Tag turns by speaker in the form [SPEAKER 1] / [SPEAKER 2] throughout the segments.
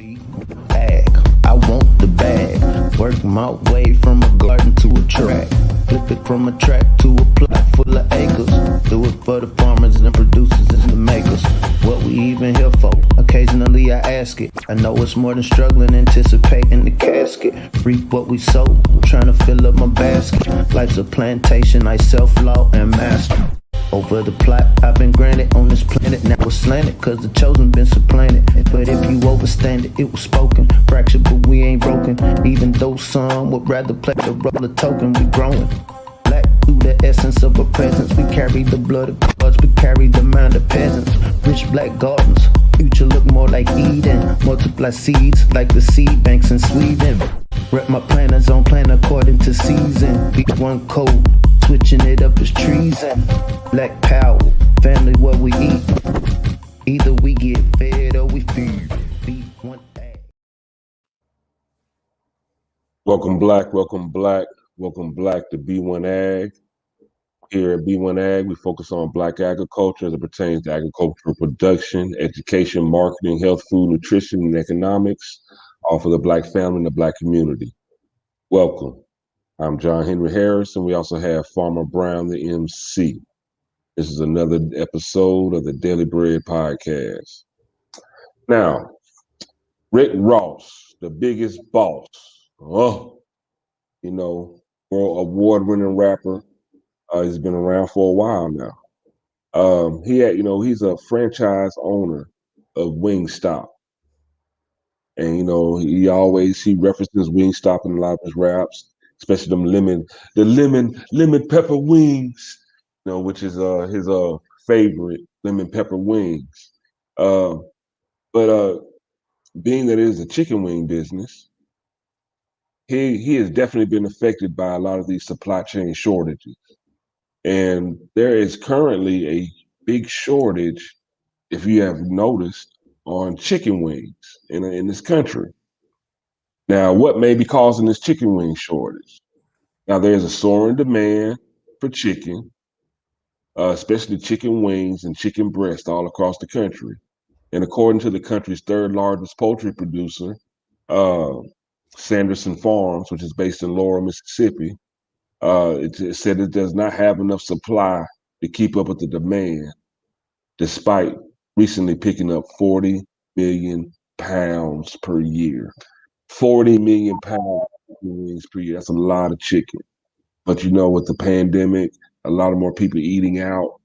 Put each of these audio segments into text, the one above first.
[SPEAKER 1] Bag, I want the bag. Work my way from a garden to a track. Flip it from a track to a plot full of acres. Do it for the farmers and producers and the makers. What we even here for? Occasionally I ask it. I know it's more than struggling, anticipating the casket. Reap what we sow, I'm trying to fill up my basket. Life's a plantation, I self-law and master. Over the plot, I've been granted on this planet. Now it's slanted, cause the chosen been supplanted. But if you overstand it, it was spoken. Fractured, but we ain't broken. Even though some would rather play the role of token, we growing. Black through the essence of a presence. We carry the blood of gods, we carry the mind of peasants. Rich black gardens, future look more like Eden. Multiply seeds like the seed banks in Sweden. Rep my planners on plan according to season. B1 code, switching it up is treason. Black power, family what we eat. Either we get fed or we feed. B1AG.
[SPEAKER 2] Welcome black to B1AG. Here at B1AG, we focus on black agriculture as it pertains to agricultural production, education, marketing, health, food, nutrition, and economics, all for the black family and the black community. Welcome. I'm John Henry Harris, and we also have Farmer Brown, the MC. This is another episode of the Daily Bread Podcast. Now, Rick Ross, the biggest boss, world award-winning rapper. He's been around for a while now. He's a franchise owner of Wingstop. And, he references Wingstop in a lot of his raps, especially the lemon pepper wings, which is his favorite, lemon pepper wings. But being that it is a chicken wing business, he has definitely been affected by a lot of these supply chain shortages. And there is currently a big shortage, if you have noticed, on chicken wings in this country. Now, what may be causing this chicken wing shortage? Now, there's a soaring demand for chicken, especially chicken wings and chicken breast all across the country. And according to the country's third largest poultry producer, Sanderson Farms, which is based in Laurel, Mississippi, it said it does not have enough supply to keep up with the demand, despite recently picking up 40 million pounds per year. 40 million pounds of wings per year. That's a lot of chicken. But with the pandemic, a lot of more people eating out,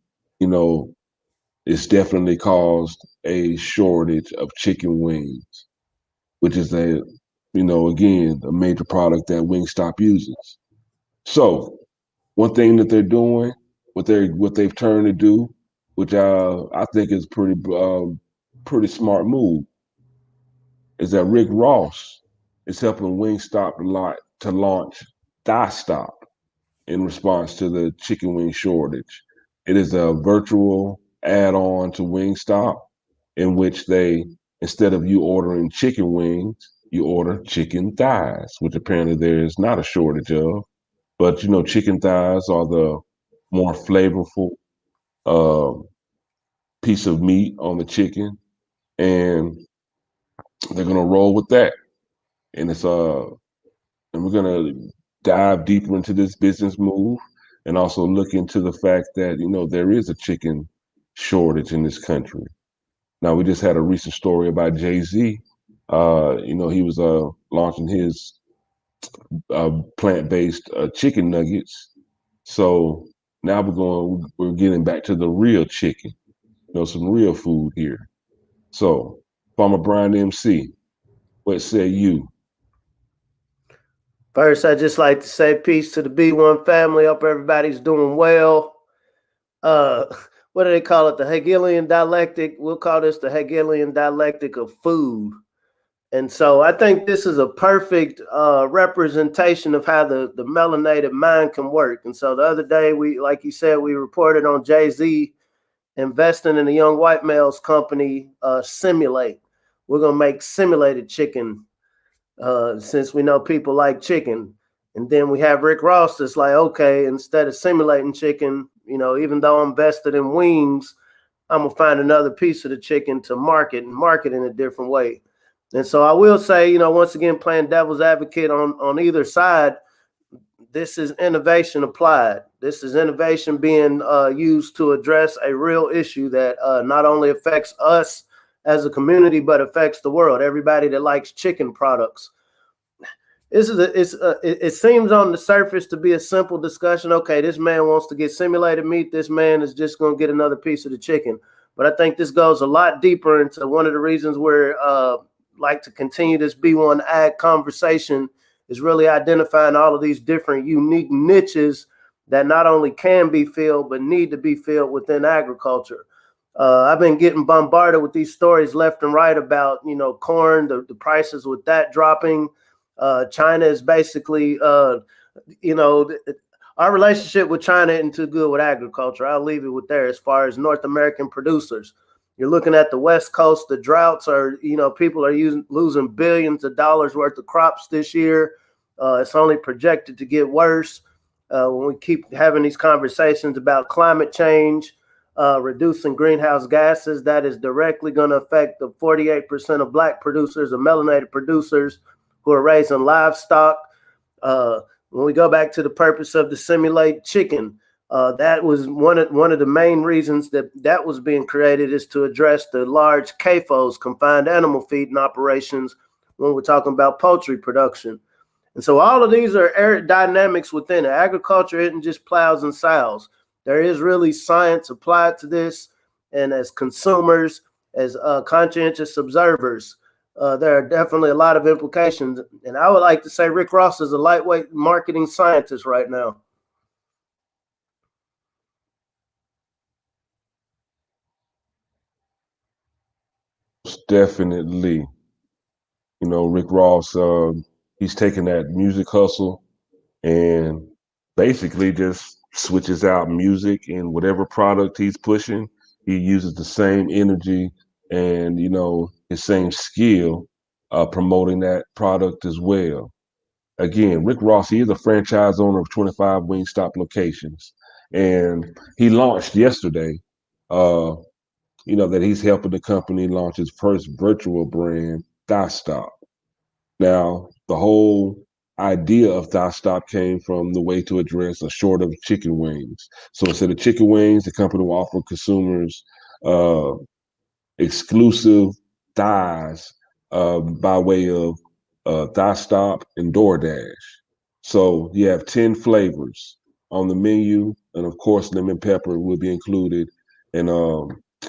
[SPEAKER 2] it's definitely caused a shortage of chicken wings, which is again, a major product that Wingstop uses. So one thing that they're doing, what they've turned to do, which I think is pretty smart move, is that Rick Ross is helping Wingstop to launch Thighstop in response to the chicken wing shortage. It is a virtual add-on to Wingstop in which instead of you ordering chicken wings, you order chicken thighs, which apparently there is not a shortage of. But chicken thighs are the more flavorful piece of meat on the chicken, and they're gonna roll with that. And we're gonna dive deeper into this business move, and also look into the fact that there is a chicken shortage in this country. Now, we just had a recent story about Jay-Z. He was launching his plant-based chicken nuggets. So now we're getting back to the real chicken, some real food here. So, Farmer Brian MC, what say you?
[SPEAKER 3] First, I'd just like to say peace to the B1 family. Hope everybody's doing well. What do they call it? The Hegelian dialectic. We'll call this the Hegelian dialectic of food. And so I think this is a perfect representation of how the melanated mind can work. And so the other day, like you said, we reported on Jay-Z investing in a young white male's company, Simulate. We're going to make simulated chicken since we know people like chicken. And then we have Rick Ross that's like, okay, instead of simulating chicken, even though I'm vested in wings, I'm going to find another piece of the chicken to market in a different way. And so I will say, once again, playing devil's advocate on either side, this is innovation applied. This is innovation being used to address a real issue that not only affects us as a community, but affects the world. Everybody that likes chicken products. It seems on the surface to be a simple discussion. Okay, this man wants to get simulated meat. This man is just going to get another piece of the chicken. But I think this goes a lot deeper into one of the reasons we're like to continue this B1AG conversation is really identifying all of these different unique niches that not only can be filled, but need to be filled within agriculture. I've been getting bombarded with these stories left and right about, corn, the prices with that dropping. China is basically, our relationship with China isn't too good with agriculture. I'll leave it with there as far as North American producers. You're looking at the West Coast, the droughts are, people are losing billions of dollars worth of crops this year. It's only projected to get worse when we keep having these conversations about climate change, reducing greenhouse gases. That is directly going to affect the 48% of Black producers or melanated producers who are raising livestock. When we go back to the purpose of the simulate chicken, that was one of the main reasons that was being created, is to address the large CAFOs, confined animal feeding operations, when we're talking about poultry production. And so all of these are aerodynamics within it. Agriculture isn't just plows and sows. There is really science applied to this. And as consumers, as conscientious observers, there are definitely a lot of implications. And I would like to say Rick Ross is a lightweight marketing scientist right now.
[SPEAKER 2] Definitely. Rick Ross, he's taking that music hustle and basically just switches out music, and whatever product he's pushing, he uses the same energy and, his same skill promoting that product as well. Again, Rick Ross, he is a franchise owner of 25 Wingstop locations. And he launched yesterday, that he's helping the company launch its first virtual brand, Thighstop. Now, the whole idea of Thighstop came from the way to address a short of chicken wings. So instead of chicken wings, the company will offer consumers uh, exclusive thighs by way of Thighstop and DoorDash. So you have 10 flavors on the menu, and of course, lemon pepper will be included. And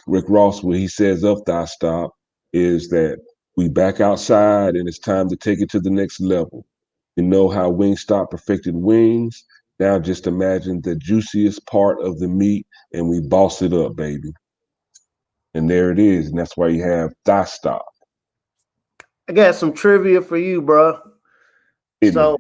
[SPEAKER 2] Rick Ross, what he says of Thighstop is that we back outside and it's time to take it to the next level. You know how Wingstop perfected wings? Now just imagine the juiciest part of the meat and we boss it up, baby. And there it is. And that's why you have Thighstop.
[SPEAKER 3] I got some trivia for you, bro.
[SPEAKER 2] So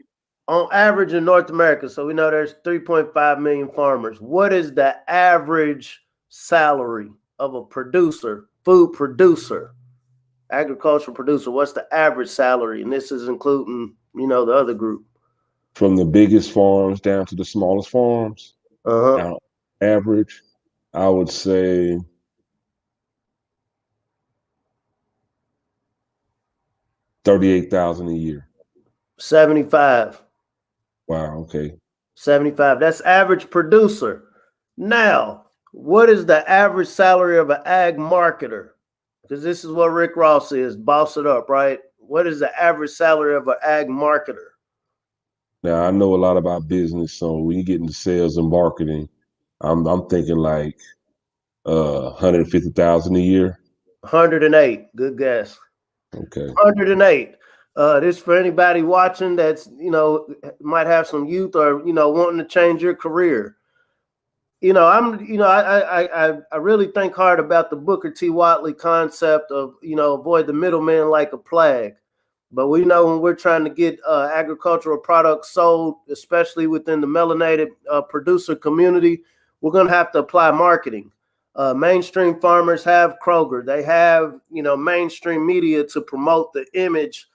[SPEAKER 3] on average in North America, so we know there's 3.5 million farmers. What is the average salary of a producer, food producer, agricultural producer? What's the average salary? And this is including, the other group.
[SPEAKER 2] From the biggest farms down to the smallest farms, now, average, I would say $38,000 a year.
[SPEAKER 3] 75.
[SPEAKER 2] Wow. Okay.
[SPEAKER 3] 75. That's average producer. Now, what is the average salary of an ag marketer? Because this is what Rick Ross is, boss it up, right? What is the average salary of an ag marketer?
[SPEAKER 2] Now I know a lot about business, so when you get into sales and marketing, I'm thinking like 150,000 a year.
[SPEAKER 3] 108. Good guess.
[SPEAKER 2] Okay.
[SPEAKER 3] 108. This for anybody watching that's, might have some youth or, wanting to change your career. I really think hard about the Booker T. Watley concept of, avoid the middleman like a plague. But we know when we're trying to get agricultural products sold, especially within the melanated producer community, we're going to have to apply marketing. Mainstream farmers have Kroger. They have, mainstream media to promote the image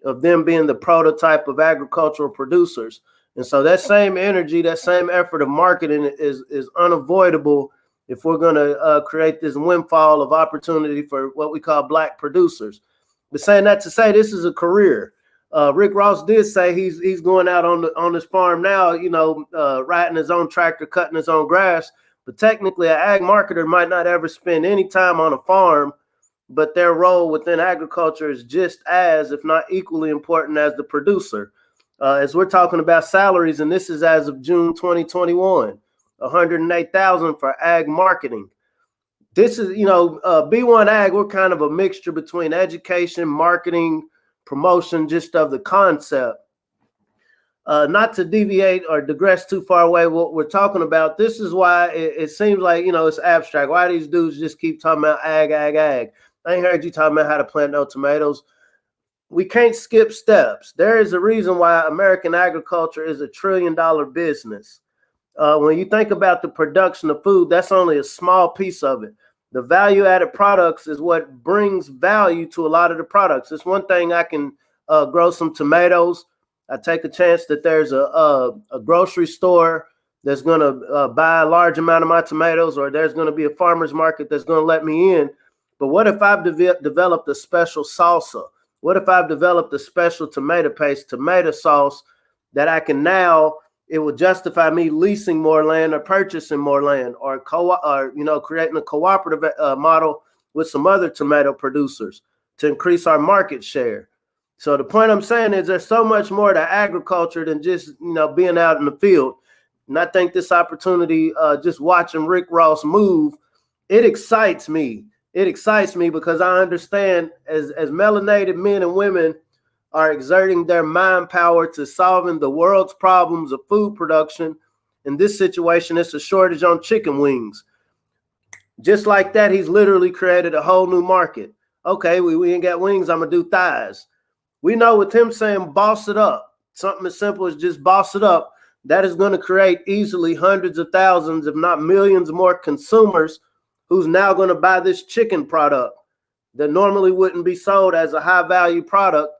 [SPEAKER 3] of them being the prototype of agricultural producers. And so that same energy, that same effort of marketing is unavoidable if we're going to create this windfall of opportunity for what we call Black producers. But saying that to say this is a career. Rick Ross did say he's going out on his farm now, riding his own tractor, cutting his own grass. But technically, an ag marketer might not ever spend any time on a farm, but their role within agriculture is just as, if not equally important as the producer. As we're talking about salaries, and this is as of June 2021, 108,000 for ag marketing. This is, B1AG, we're kind of a mixture between education, marketing, promotion, just of the concept. Not to deviate or digress too far away what we're talking about, this is why it seems like, it's abstract. Why these dudes just keep talking about ag. I ain't heard you talking about how to plant no tomatoes. We can't skip steps. There is a reason why American agriculture is $1 trillion business. When you think about the production of food, that's only a small piece of it. The value-added products is what brings value to a lot of the products. It's one thing I can grow some tomatoes. I take a chance that there's a grocery store that's going to buy a large amount of my tomatoes, or there's going to be a farmer's market that's going to let me in. But what if I've developed a special salsa? What if I've developed a special tomato paste, tomato sauce that I can now, it will justify me leasing more land or purchasing more land, or creating a cooperative model with some other tomato producers to increase our market share. So the point I'm saying is there's so much more to agriculture than just, being out in the field. And I think this opportunity, just watching Rick Ross move, it excites me. It excites me because I understand as melanated men and women are exerting their mind power to solving the world's problems of food production. In this situation, it's a shortage on chicken wings. Just like that, he's literally created a whole new market. Okay, we ain't got wings, I'm going to do thighs. We know with him saying boss it up, something as simple as just boss it up, that is going to create easily hundreds of thousands, if not millions more consumers who's now going to buy this chicken product that normally wouldn't be sold as a high value product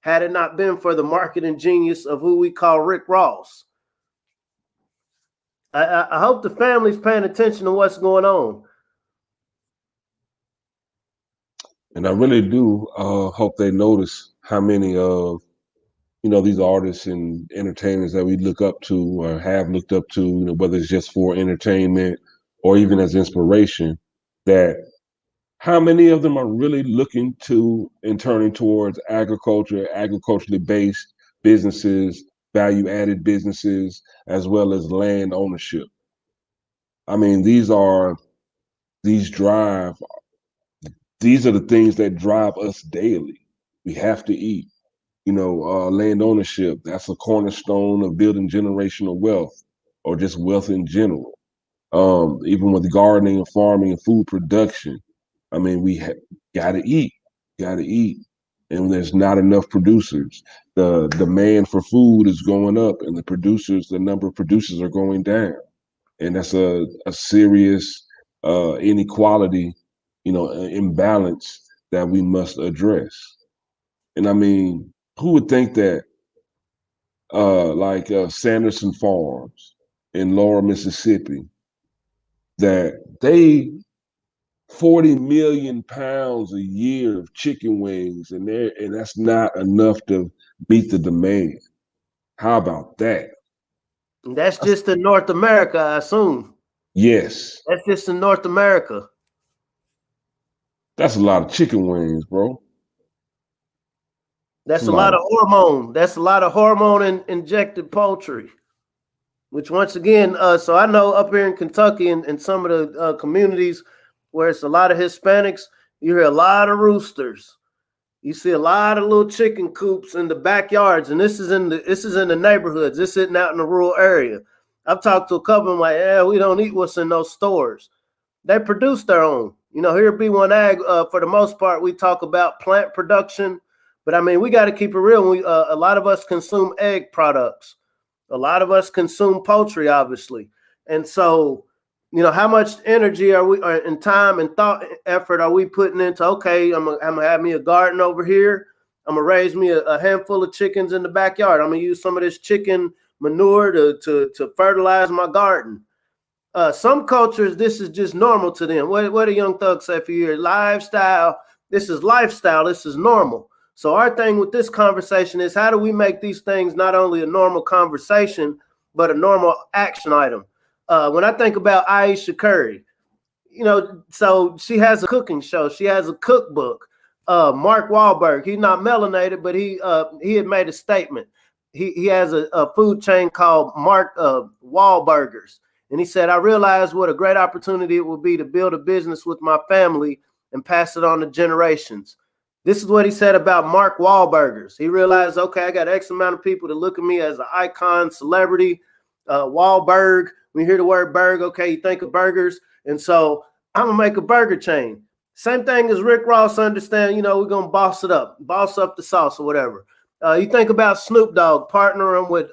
[SPEAKER 3] had it not been for the marketing genius of who we call Rick Ross. I hope the family's paying attention to what's going on.
[SPEAKER 2] And I really do hope they notice how many of, these artists and entertainers that we look up to or have looked up to, whether it's just for entertainment or even as inspiration, that how many of them are really looking to and turning towards agriculture, agriculturally based businesses, value-added businesses, as well as land ownership. I mean, these are the things that drive us daily. We have to eat. Land ownership, that's a cornerstone of building generational wealth or just wealth in general. Even with gardening and farming and food production, I mean, we gotta eat. And there's not enough producers. The demand for food is going up and the number of producers are going down. And that's a serious inequality, imbalance that we must address. And I mean, who would think that Sanderson Farms in Laurel, Mississippi, that they 40 million pounds a year of chicken wings, and that's not enough to meet the demand. How about that?
[SPEAKER 3] That's just in North America, I assume.
[SPEAKER 2] Yes.
[SPEAKER 3] That's just in North America.
[SPEAKER 2] That's a lot of chicken wings, bro.
[SPEAKER 3] That's a lot of hormone. That's a lot of hormone injected poultry. Which once again, so I know up here in Kentucky and some of the communities where it's a lot of Hispanics, you hear a lot of roosters. You see a lot of little chicken coops in the backyards, and this is in the neighborhoods. This isn't out in the rural area. I've talked to a couple of them like, we don't eat what's in those stores. They produce their own. Here at B1AG, for the most part, we talk about plant production, but I mean, we got to keep it real. A lot of us consume egg products. A lot of us consume poultry, obviously. And so, how much energy and time and thought effort are we putting into, okay, I'm gonna have me a garden over here. I'm gonna raise me a handful of chickens in the backyard. I'm gonna use some of this chicken manure to fertilize my garden. Some cultures, this is just normal to them. What do Young Thug say for years? Lifestyle. This is lifestyle. This is normal. So our thing with this conversation is, how do we make these things not only a normal conversation, but a normal action item? When I think about Aisha Curry, so she has a cooking show. She has a cookbook. Mark Wahlberg, he's not melanated, but he had made a statement. He has a food chain called Mark Wahlburgers. And he said, I realized what a great opportunity it would be to build a business with my family and pass it on to generations. This is what he said about Mark Wahlburgers. He realized, okay, I got X amount of people that look at me as an icon, celebrity, Wahlberg. When you hear the word burger, okay, you think of burgers. And so I'm going to make a burger chain. Same thing as Rick Ross understand, we're going to boss up the sauce or whatever. You think about Snoop Dogg partnering with,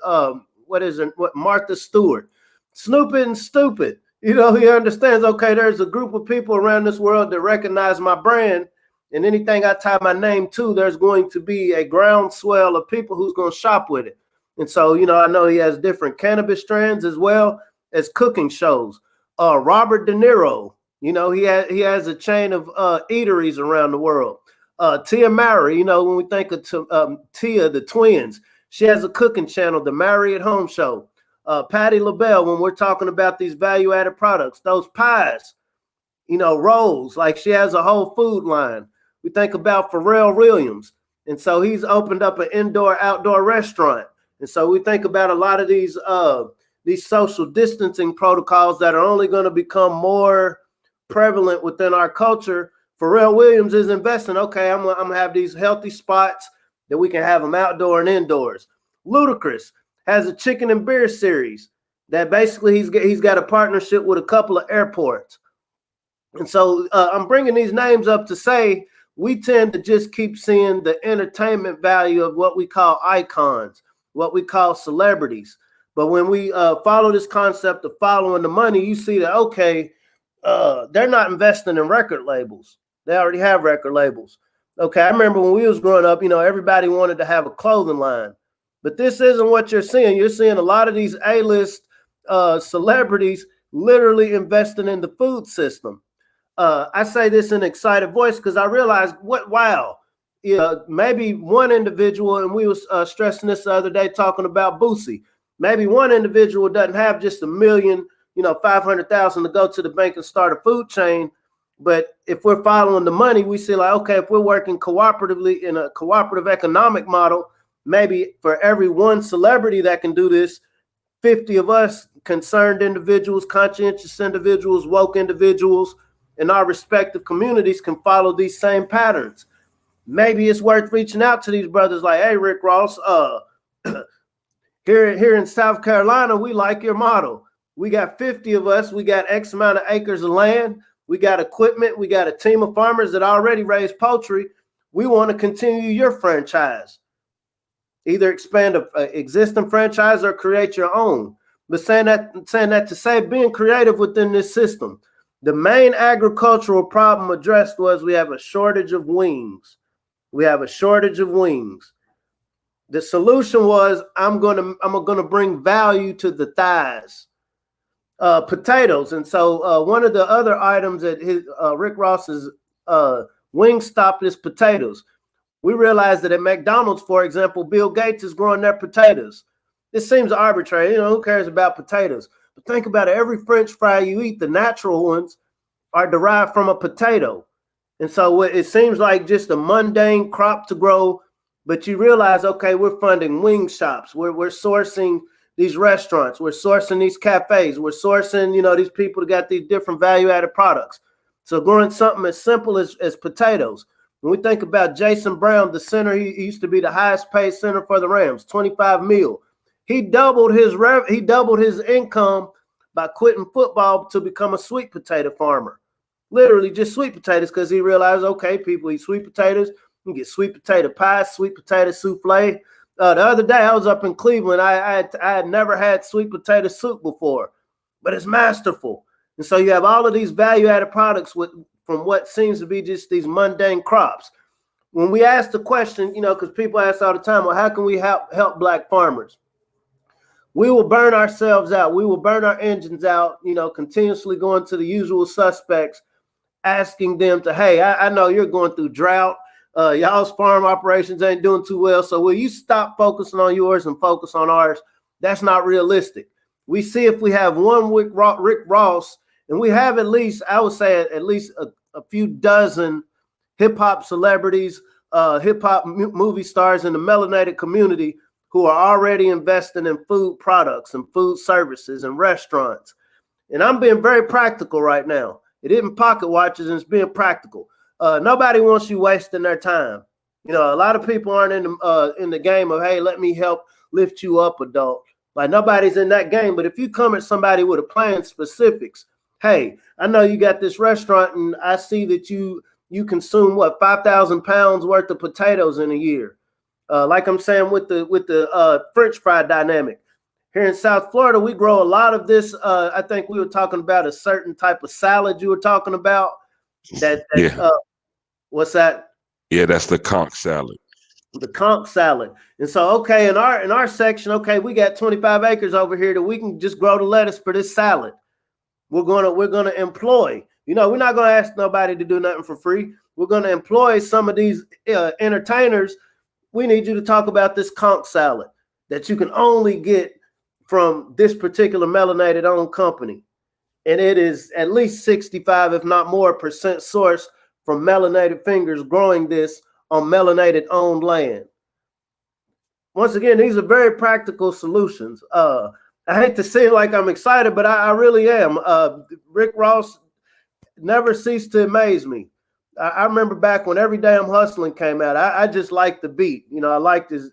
[SPEAKER 3] Martha Stewart. Snoop isn't stupid. He understands, okay, there's a group of people around this world that recognize my brand, and anything I tie my name to, there's going to be a groundswell of people who's going to shop with it. And so, I know he has different cannabis strands as well as cooking shows. Robert De Niro, he has a chain of eateries around the world. Tia Mowry, when we think of Tia, the twins, she has a cooking channel, the Mowry at Home Show. Patti LaBelle, when we're talking about these value-added products, those pies, rolls, like she has a whole food line. We think about Pharrell Williams, and so he's opened up an indoor-outdoor restaurant. And so we think about a lot of these social distancing protocols that are only going to become more prevalent within our culture. Pharrell Williams is investing. Okay, I'm gonna have these healthy spots that we can have them outdoor and indoors. Ludacris has a chicken and beer series that basically he's got a partnership with a couple of airports. And so I'm bringing these names up to say we tend to just keep seeing the entertainment value of what we call icons, what we call celebrities. But when we follow this concept of following the money, you see that, okay, they're not investing in record labels. They already have record labels. Okay, I remember when we was growing up, everybody wanted to have a clothing line. But this isn't what you're seeing. You're seeing a lot of these A-list celebrities literally investing in the food system. I say this in excited voice because I realized maybe one individual, and we was stressing this the other day talking about Boosie. Maybe one individual doesn't have just $1 million, 500,000 to go to the bank and start a food chain. But if we're following the money, we see like, okay, if we're working cooperatively in a cooperative economic model, maybe for every one celebrity that can do this, 50 of us concerned individuals, conscientious individuals, woke individuals in our respective communities can follow these same patterns. Maybe it's worth reaching out to these brothers like, hey, Rick Ross, here in South Carolina, we like your model. We got 50 of us. We got X amount of acres of land. We got equipment. We got a team of farmers that already raise poultry. We want to continue your franchise. Either expand an existing franchise or create your own. But saying that to say, being creative within this system, the main agricultural problem addressed was we have a shortage of wings. The solution was I'm gonna bring value to the thighs. Potatoes. And so one of the other items at Rick Ross's Wingstop is potatoes. We realized that at McDonald's, for example, Bill Gates is growing their potatoes. This seems arbitrary. Who cares about potatoes? But think about it. Every French fry you eat, the natural ones, are derived from a potato. And so it seems like just a mundane crop to grow, but you realize, okay, we're funding wing shops. We're sourcing these restaurants. We're sourcing these cafes. We're sourcing, these people that got these different value-added products. So growing something as simple as potatoes. When we think about Jason Brown, the center, he used to be the highest paid center for the Rams, 25 mil. He doubled his income by quitting football to become a sweet potato farmer. Literally just sweet potatoes, because he realized, okay, people eat sweet potatoes. You can get sweet potato pie, sweet potato souffle. The other day I was up in Cleveland. I had never had sweet potato soup before, but it's masterful. And so you have all of these value-added products from what seems to be just these mundane crops. When we ask the question, because people ask all the time, well, how can we help Black farmers? We will burn ourselves out. We will burn our engines out, continuously going to the usual suspects, asking them to, hey, I know you're going through drought. Y'all's farm operations ain't doing too well. So will you stop focusing on yours and focus on ours? That's not realistic. We see if we have one Rick Ross, and we have at least, I would say at least a few dozen hip hop celebrities, hip hop movie stars in the melanated community who are already investing in food products and food services and restaurants. And I'm being very practical right now. It isn't pocket watches, and it's being practical. Nobody wants you wasting their time. You know, a lot of people aren't in the game of, hey, let me help lift you up, adult. Like, nobody's in that game. But if you come at somebody with a plan, specifics, hey, I know you got this restaurant, and I see that you consume 5,000 pounds worth of potatoes in a year. Like I'm saying with the French fry dynamic. Here in South Florida, we grow a lot of this. I think we were talking about a certain type of salad you were talking about. What's that?
[SPEAKER 2] Yeah, that's the conch salad.
[SPEAKER 3] The conch salad. And so, okay, in our section, okay, we got 25 acres over here that we can just grow the lettuce for this salad. We're gonna employ. You know, we're not gonna ask nobody to do nothing for free. We're gonna employ some of these entertainers. We need you to talk about this conch salad that you can only get from this particular melanated owned company. And it is at least 65, if not more, % sourced from melanated fingers growing this on melanated owned land. Once again, these are very practical solutions. I hate to seem like I'm excited, but I really am. Rick Ross never ceased to amaze me. I remember back when Every Day I'm Hustling came out. I just liked the beat. You know, I liked his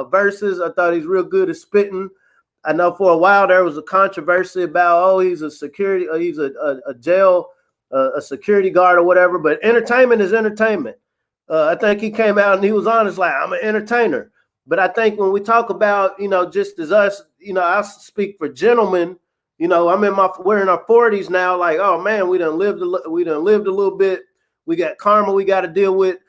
[SPEAKER 3] verses. I thought he's real good at spitting. I know for a while there was a controversy about, he's a security, he's a jail, a security guard or whatever. But entertainment is entertainment. I think he came out and he was honest, like, I'm an entertainer. But I think when we talk about, you know, just as us, you know, I speak for gentlemen. You know, we're in our 40s now. Like, oh man, we done lived a little bit. We got karma we got to deal with.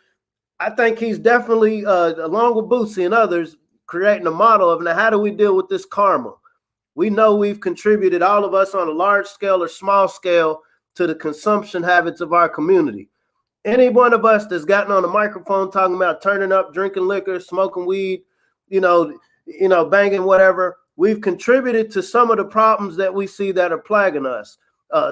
[SPEAKER 3] I think he's definitely, along with Bootsy and others, creating a model of, now, how do we deal with this karma? We know we've contributed, all of us on a large scale or small scale, to the consumption habits of our community. Any one of us that's gotten on a microphone talking about turning up, drinking liquor, smoking weed, you know, banging whatever, we've contributed to some of the problems that we see that are plaguing us.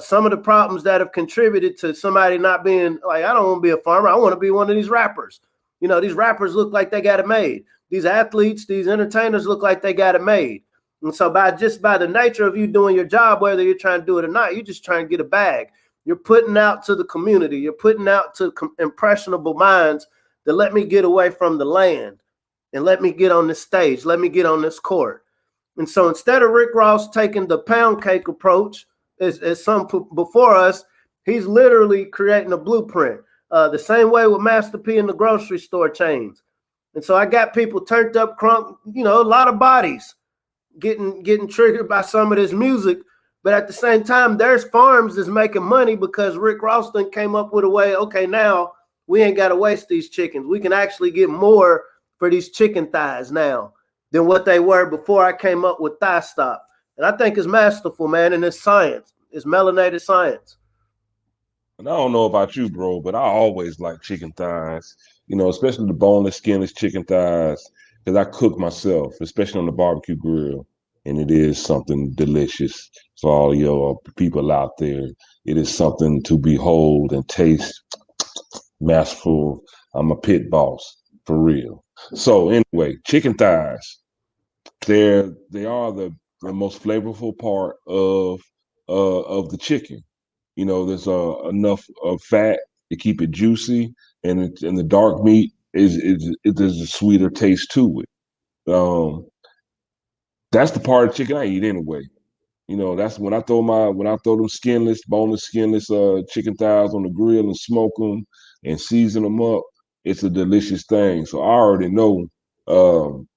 [SPEAKER 3] Some of the problems that have contributed to somebody not being like, I don't want to be a farmer. I want to be one of these rappers. You know, these rappers look like they got it made. These athletes, these entertainers look like they got it made. And so by the nature of you doing your job, whether you're trying to do it or not, you're just trying to get a bag. You're putting out to the community. You're putting out to impressionable minds that let me get away from the land and let me get on this stage. Let me get on this court. And so instead of Rick Ross taking the pound cake approach, as some before us, he's literally creating a blueprint. The same way with Master P in the grocery store chains. And so I got people turned up, crunk, you know, a lot of bodies getting triggered by some of this music. But at the same time, there's farms that's making money because Rick Ross done came up with a way, okay, now we ain't got to waste these chickens. We can actually get more for these chicken thighs now than what they were before I came up with Thighstop. And I think it's masterful, man, and it's science. It's melanated science.
[SPEAKER 2] And I don't know about you, bro, but I always like chicken thighs, you know, especially the boneless, skinless chicken thighs, because I cook myself, especially on the barbecue grill. And it is something delicious for all your people out there. It is something to behold and taste. Masterful. I'm a pit boss, for real. So anyway, chicken thighs, they are the most flavorful part of the chicken. You know, there's enough of fat to keep it juicy, and the dark meat there's a sweeter taste to it. That's the part of chicken I eat anyway. You know, that's when I throw them skinless, boneless, skinless chicken thighs on the grill and smoke them and season them up. It's a delicious thing. So I already know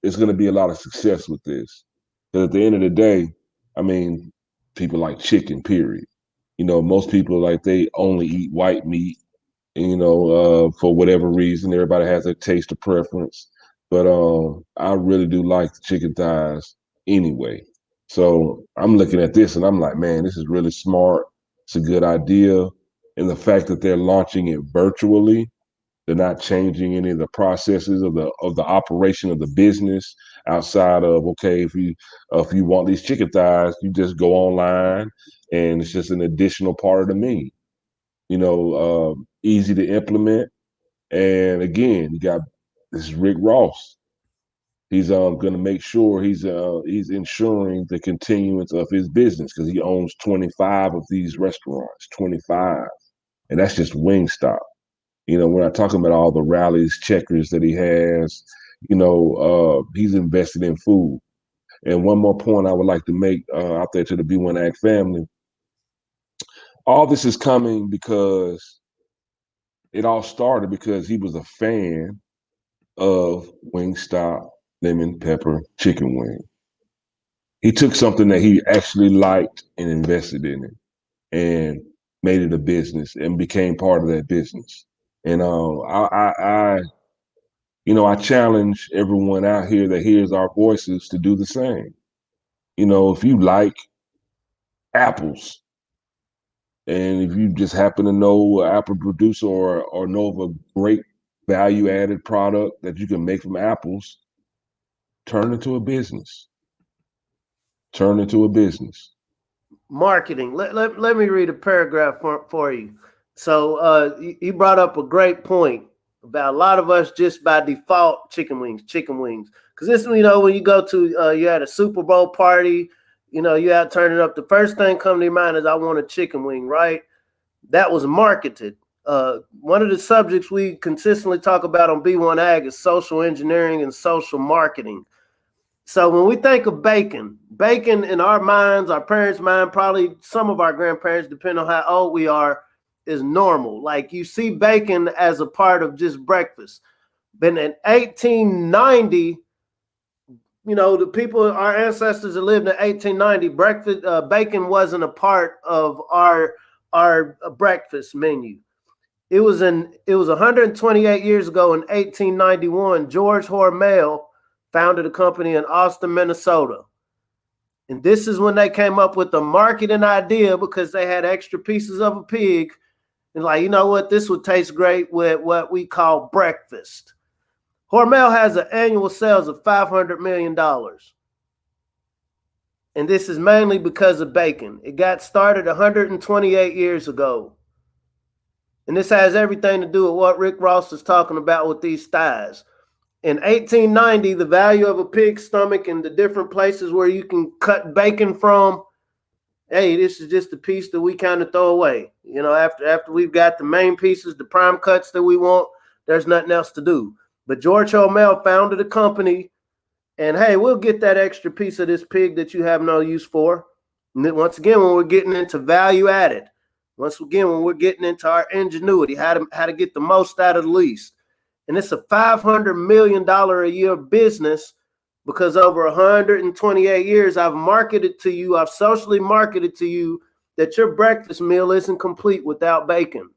[SPEAKER 2] it's going to be a lot of success with this. Because at the end of the day, I mean, people like chicken, period. You know, most people, like, they only eat white meat, you know, for whatever reason. Everybody has their taste or preference. But I really do like the chicken thighs anyway. So I'm looking at this and I'm like, man, this is really smart. It's a good idea. And the fact that they're launching it virtually, they're not changing any of the processes of the operation of the business outside of, okay, if you want these chicken thighs, you just go online and it's just an additional part of the menu. Easy to implement. And again, you got this is Rick Ross. He's going to make sure he's ensuring the continuance of his business because he owns 25 of these restaurants, 25, and that's just Wingstop. We're not talking about all the rallies, checkers that he has. He's invested in food. And one more point I would like to make out there to the B1AG family. All this is coming because it all started because he was a fan of Wingstop lemon pepper chicken wing. He took something that he actually liked and invested in it and made it a business and became part of that business. And I challenge everyone out here that hears our voices to do the same. If you like apples, and if you just happen to know an apple producer or know of a great value-added product that you can make from apples, turn into a business. Turn into a business.
[SPEAKER 3] Marketing. Let me read a paragraph for you. So you brought up a great point about a lot of us just by default chicken wings. Because this, when you go to, you at a Super Bowl party, you out turning up, the first thing come to your mind is I want a chicken wing, right? That was marketed. One of the subjects we consistently talk about on B1AG is social engineering and social marketing. So when we think of bacon in our minds, our parents' mind, probably some of our grandparents, depending on how old we are, is normal. Like you see bacon as a part of just breakfast. But in 1890, the people, our ancestors that lived in 1890, bacon wasn't a part of our breakfast menu. It was 128 years ago in 1891, George Hormel founded a company in Austin, Minnesota. And this is when they came up with the marketing idea because they had extra pieces of a pig. And like, you know what? This would taste great with what we call breakfast. Hormel has an annual sales of $500 million. And this is mainly because of bacon. It got started 128 years ago. And this has everything to do with what Rick Ross is talking about with these thighs. In 1890, the value of a pig's stomach and the different places where you can cut bacon from, hey, this is just a piece that we kind of throw away. After we've got the main pieces, the prime cuts that we want, there's nothing else to do. But George Hormel founded a company, and hey, we'll get that extra piece of this pig that you have no use for. And then once again, when we're getting into value added, once again, when we're getting into our ingenuity, how to get the most out of the least. And it's a $500 million a year business because over 128 years, I've socially marketed to you that your breakfast meal isn't complete without bacon.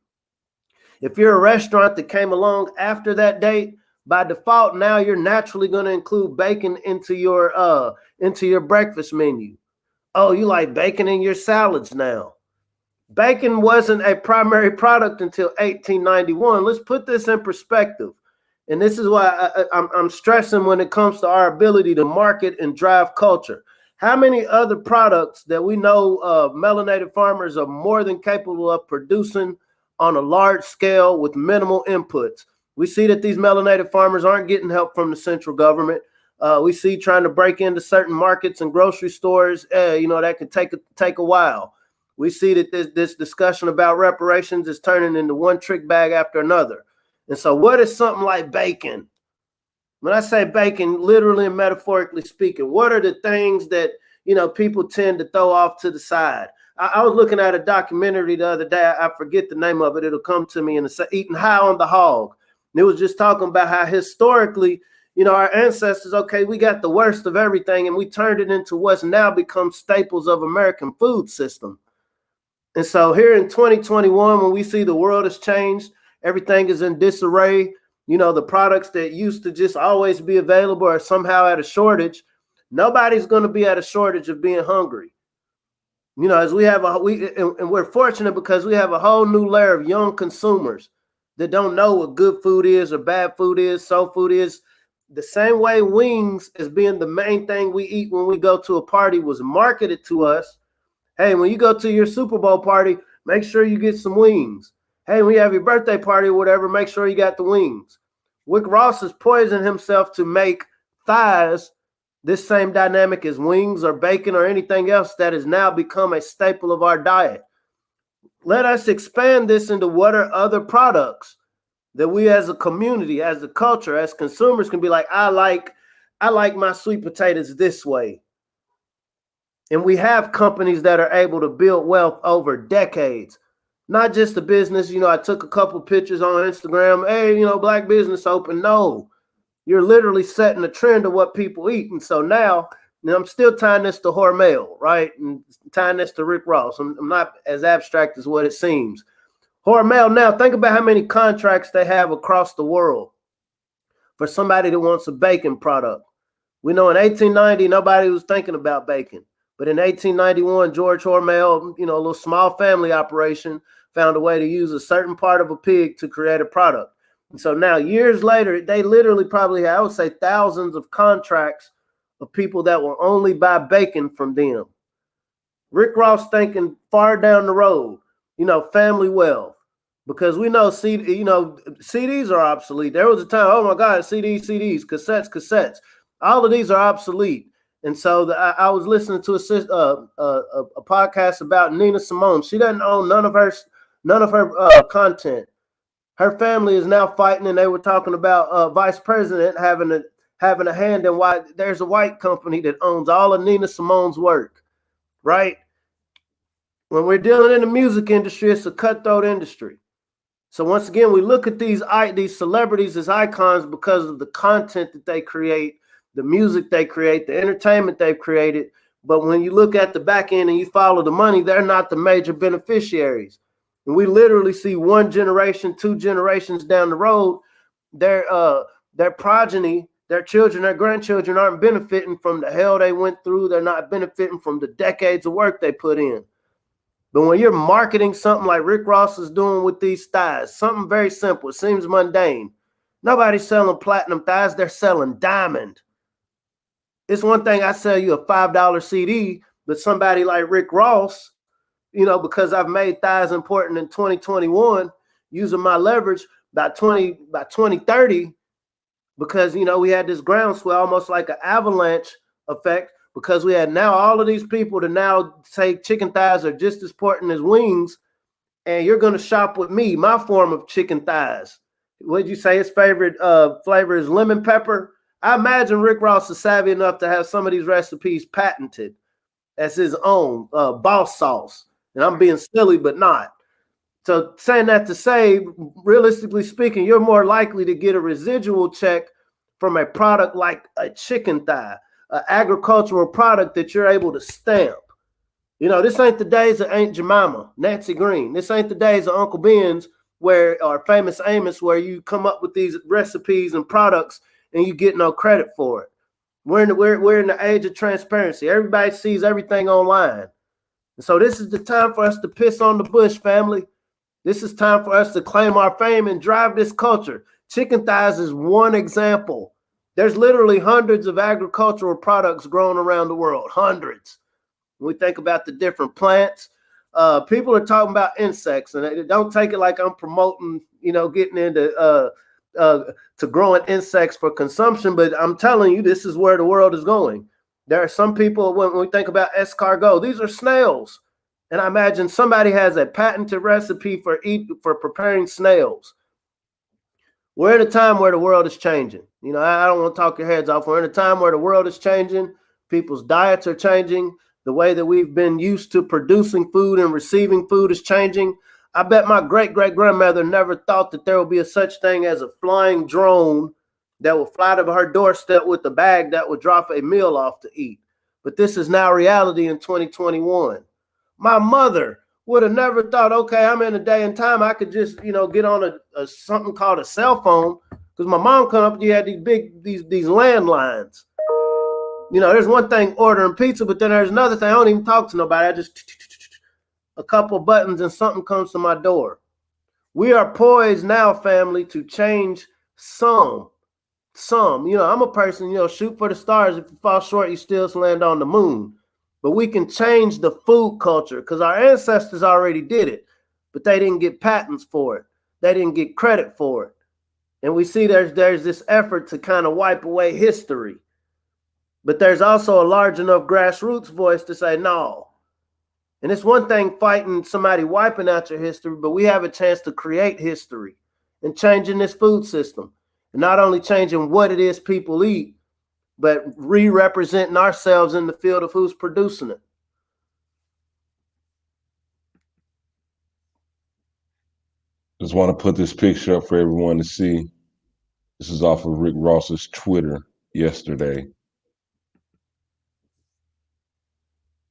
[SPEAKER 3] If you're a restaurant that came along after that date, by default, now you're naturally going to include bacon into your breakfast menu. Oh, you like bacon in your salads now. Bacon wasn't a primary product until 1891. Let's put this in perspective. And this is why I'm stressing when it comes to our ability to market and drive culture. How many other products that we know melanated farmers are more than capable of producing on a large scale with minimal inputs? We see that these melanated farmers aren't getting help from the central government. We see trying to break into certain markets and grocery stores, that can take a while. We see that this discussion about reparations is turning into one trick bag after another. And so what is something like bacon? When I say bacon, literally and metaphorically speaking, what are the things that, people tend to throw off to the side? I was looking at a documentary the other day. I forget the name of it. It'll come to me in Eating High on the Hog. And it was just talking about how historically, our ancestors, okay, we got the worst of everything and we turned it into what's now become staples of American food system. And so here in 2021, when we see the world has changed, everything is in disarray. The products that used to just always be available are somehow at a shortage. Nobody's going to be at a shortage of being hungry. You know, as we have and we're fortunate because we have a whole new layer of young consumers that don't know what good food is or bad food is, soul food is. The same way wings as being the main thing we eat when we go to a party was marketed to us. Hey, when you go to your Super Bowl party, make sure you get some wings. Hey, when you have your birthday party or whatever, make sure you got the wings. Rick Ross has poisoned himself to make thighs this same dynamic as wings or bacon or anything else that has now become a staple of our diet. Let us expand this into what are other products that we as a community, as a culture, as consumers can be like, I like my sweet potatoes this way. And we have companies that are able to build wealth over decades, not just the business. You know, I took a couple pictures on Instagram. Hey, you know, black business open. No, you're literally setting a trend of what people eat. And so now I'm still tying this to Hormel, right? And tying this to Rick Ross. I'm not as abstract as what it seems. Hormel, now think about how many contracts they have across the world for somebody that wants a bacon product. We know in 1890, nobody was thinking about bacon. But in 1891, George Hormel, you know, a little small family operation, found a way to use a certain part of a pig to create a product. And so now, years later, they literally probably have, I would say, thousands of contracts of people that will only buy bacon from them. Rick Ross thinking far down the road, you know, family wealth. Because we know, CDs are obsolete. There was a time, oh my God, CDs, cassettes. All of these are obsolete. And so I was listening to a podcast about Nina Simone. She doesn't own none of her content. Her family is now fighting, and they were talking about vice president having a hand in why there's a white company that owns all of Nina Simone's work, right? When we're dealing in the music industry, it's a cutthroat industry. So once again, we look at these celebrities as icons because of the content that they create, the music they create, the entertainment they've created. But when you look at the back end and you follow the money, they're not the major beneficiaries. And we literally see one generation, 2 generations down the road, their progeny, their children, their grandchildren aren't benefiting from the hell they went through. They're not benefiting from the decades of work they put in. But when you're marketing something like Rick Ross is doing with these thighs, something very simple, it seems mundane. Nobody's selling platinum thighs, they're selling diamond. It's one thing I sell you a $5 CD, but somebody like Rick Ross, you know, because I've made thighs important in 2021, using my leverage by 2030, because, you know, we had this groundswell, almost like an avalanche effect, because we had now all of these people to now say chicken thighs are just as important as wings, and you're going to shop with me, my form of chicken thighs. What'd you say his favorite flavor is lemon pepper? I imagine Rick Ross is savvy enough to have some of these recipes patented as his own boss sauce. And I'm being silly, but not. So saying that to say, realistically speaking, you're more likely to get a residual check from a product like a chicken thigh, an agricultural product that you're able to stamp. You know, this ain't the days of Aunt Jemima, Nancy Green. This ain't the days of Uncle Ben's or Famous Amos, where you come up with these recipes and products and you get no credit for it. We're in the age of transparency. Everybody sees everything online. And so this is the time for us to piss on the bush, family. This is time for us to claim our fame and drive this culture. Chicken thighs is one example. There's literally hundreds of agricultural products grown around the world, hundreds. When we think about the different plants, people are talking about insects, and they don't take it like I'm promoting, you know, getting into to growing insects for consumption, but I'm telling you, this is where the world is going. There are some people, when we think about escargot, these are snails. And I imagine somebody has a patented recipe for preparing snails. We're in a time where the world is changing. You know, I don't want to talk your heads off. We're in a time where the world is changing. People's diets are changing. The way that we've been used to producing food and receiving food is changing. I bet my great-great-grandmother never thought that there would be a such thing as a flying drone that will fly to her doorstep with a bag that would drop a meal off to eat. But this is now reality in 2021. My mother would have never thought, okay, I'm in a day and time I could just, you know, get on a something called a cell phone, because my mom come up, you had these landlines. You know, there's one thing ordering pizza, but then there's another thing. I don't even talk to nobody. I just a couple buttons, and something comes to my door. We are poised now, family, to change some. I'm a person, shoot for the stars. If you fall short, you still land on the moon. But we can change the food culture because our ancestors already did it, but they didn't get patents for it. They didn't get credit for it. And we see there's this effort to kind of wipe away history. But there's also a large enough grassroots voice to say no. And it's one thing fighting somebody wiping out your history, but we have a chance to create history and changing this food system. And not only changing what it is people eat, but re-representing ourselves in the field of who's producing it.
[SPEAKER 2] Just want to put this picture up for everyone to see. This is off of Rick Ross's Twitter yesterday.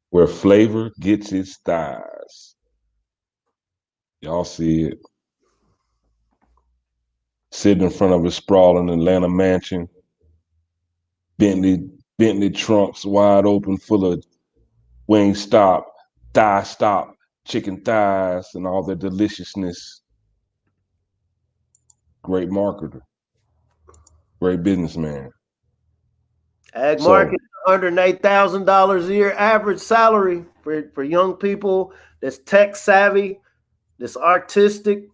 [SPEAKER 2] Where flavor gets its thighs. Y'all see it. Sitting in front of his sprawling Atlanta mansion. Bentley trunks wide open, full of Wingstop, Thighstop, chicken thighs, and all their deliciousness. Great marketer. Great businessman.
[SPEAKER 3] Ag market, $108,000 a year average salary for young people that's tech savvy, that's artistic,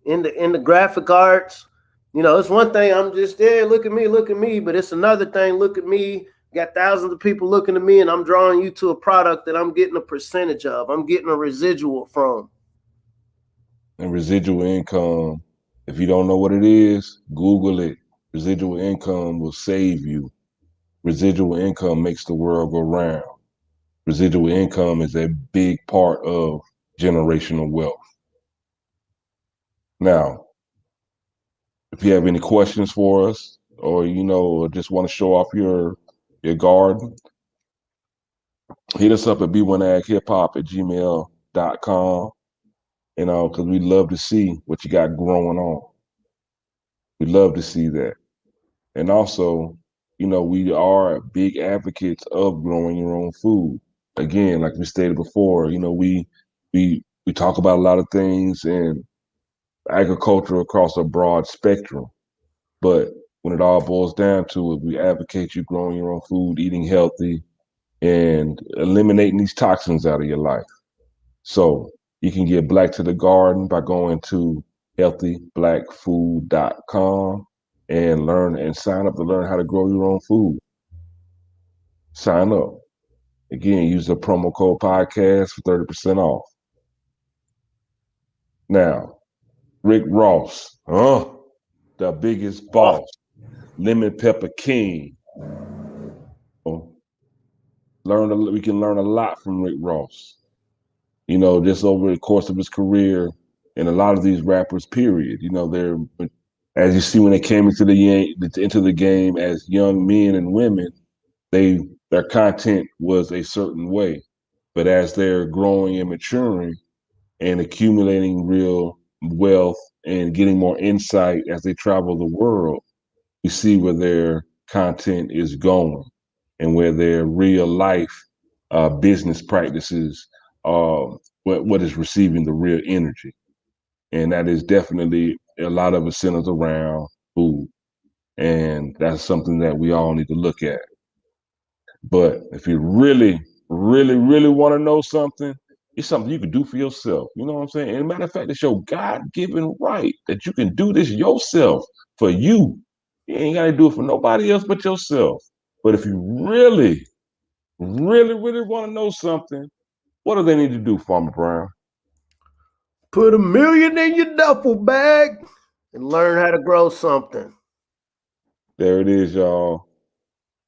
[SPEAKER 3] in the graphic arts. It's one thing I'm just, look at me, but it's another thing, look at me, got thousands of people looking at me, and I'm drawing you to a product that I'm getting a percentage of. I'm getting a residual from.
[SPEAKER 2] And residual income, if you don't know what it is, Google it. Residual income will save you. Residual income makes the world go round. Residual income is a big part of generational wealth. Now, if you have any questions for us, or just want to show off your garden, hit us up at B1AG@gmail.com. Because we'd love to see what you got growing on. We'd love to see that. And also, we are big advocates of growing your own food. Again, like we stated before, we talk about a lot of things in agriculture across a broad spectrum. But when it all boils down to it, we advocate you growing your own food, eating healthy, and eliminating these toxins out of your life. So you can get Black to the Garden by going to healthyblackfood.com and sign up to learn how to grow your own food. Sign up. Again, use the promo code podcast for 30% off. Now, Rick Ross, the biggest boss, Lemon Pepper King. We can learn a lot from Rick Ross. Just over the course of his career, and a lot of these rappers, period. They're, as you see when they came into the game as young men and women, their content was a certain way. But as they're growing and maturing and accumulating real wealth and getting more insight as they travel the world, we see where their content is going and where their real life business practices what is receiving the real energy. And that is definitely, a lot of it centers around food. And that's something that we all need to look at. But if you really, really, really want to know something, it's something you can do for yourself. You know what I'm saying? And matter of fact, it's your God-given right that you can do this yourself for you. You ain't got to do it for nobody else but yourself. But if you really, really, really want to know something, what do they need to do, Farmer Brown?
[SPEAKER 3] Put $1 million in your duffel bag and learn how to grow something.
[SPEAKER 2] There it is, y'all.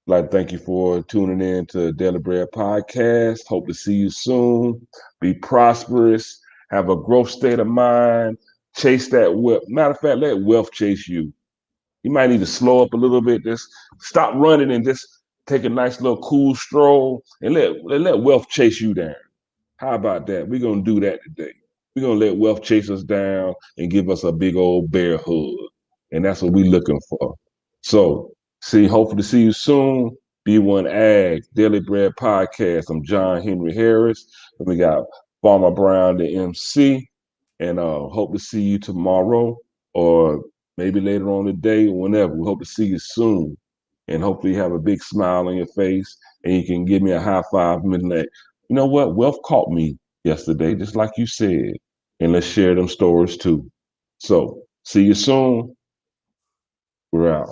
[SPEAKER 2] I'd like to thank you for tuning in to Daily Bread Podcast. Hope to see you soon. Be prosperous. Have a growth state of mind. Chase that wealth. Matter of fact, let wealth chase you. You might need to slow up a little bit. Just stop running and just take a nice little cool stroll and let wealth chase you down. How about that? We're going to do that today. We're going to let wealth chase us down and give us a big old bear hug. And that's what we're looking for. So, hopefully see you soon. B1AG, Daily Bread Podcast. I'm John Henry Harris. And we got Farmer Brown, the MC. And hope to see you tomorrow or maybe later on today or whenever. We hope to see you soon. And hopefully you have a big smile on your face and you can give me a high five midnight. You know what? Wealth caught me yesterday, just like you said. And let's share them stories too. So see you soon. We're out.